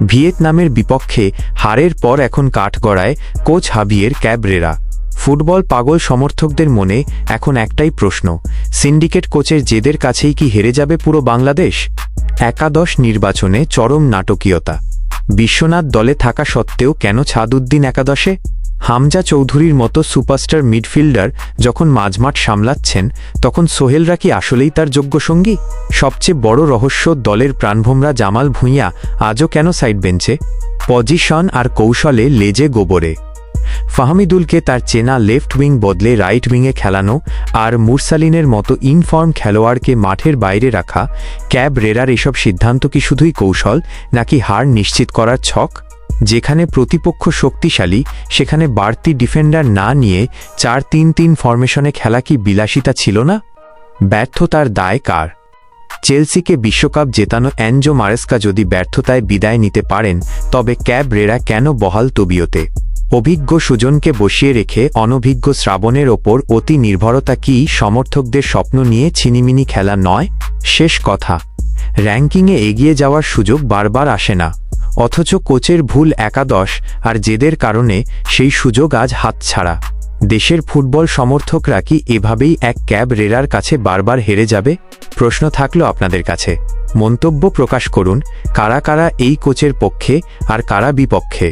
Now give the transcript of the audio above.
ভিয়েতনামের বিপক্ষে হারের পর এখন কাঠগড়ায় কোচ হাভিয়ের ক্যাবরেরা। ফুটবল পাগল সমর্থকদের মনে এখন একটাই প্রশ্ন, সিন্ডিকেট কোচের জেদের কাছেই কি হেরে যাবে পুরো বাংলাদেশ? একাদশ নির্বাচনে চরম নাটকীয়তা। বিশ্বনাথ দলে থাকা সত্ত্বেও কেন ছাদউদ্দিন একাদশে? হামজা চৌধুরীর মতো সুপারস্টার মিডফিল্ডার যখন মাঝমাঠ সামলাচ্ছেন, তখন সোহেলরা কি আসলেই তার যোগ্য সঙ্গী? সবচেয়ে বড় রহস্য, দলের প্রাণভোমরা জামাল ভুঁইয়া আজও কেন সাইড বেঞ্চে? পজিশন আর কৌশলে লেজে গোবরে। ফাহমিদুলকে তার চেনা লেফট উইং বদলে রাইট উইংয়ে খেলানো আর মুরসালিনের মতো ইনফর্ম খেলোয়াড়কে মাঠের বাইরে রাখা, ক্যাবরেরার এসব সিদ্ধান্ত কি শুধুই কৌশল, নাকি হার নিশ্চিত করার ছক? যেখানে প্রতিপক্ষ শক্তিশালী, সেখানে বাড়তি ডিফেন্ডার না নিয়ে 4-3-3 ফরমেশনে খেলা কি বিলাসিতা ছিল না? ব্যর্থতার দায় কার? চেলসিকে বিশ্বকাপ জেতানো এনজো মারেস্কা যদি ব্যর্থতায় বিদায় নিতে পারেন, তবে ক্যাবরেরা কেন বহাল তবিয়তে? অভিজ্ঞ সুজনকে বসিয়ে রেখে অনভিজ্ঞ শ্রাবণের ওপর অতি নির্ভরতা কি সমর্থকদের স্বপ্ন নিয়ে ছিনিমিনি খেলা নয়? শেষ কথা, র্যাঙ্কিংয়ে এগিয়ে যাওয়ার সুযোগ বারবার আসে না, অথচ কোচের ভুল, একাদশ আর জেদের কারণে সেই সুযোগ আজ হাতছাড়া। দেশের ফুটবল সমর্থকরা কি এভাবেই এক ক্যাবরেরার কাছে বারবার হেরে যাবে? প্রশ্ন থাকলো আপনাদের কাছে। মন্তব্য প্রকাশ করুন, কারা কারা এই কোচের পক্ষে আর কারা বিপক্ষে।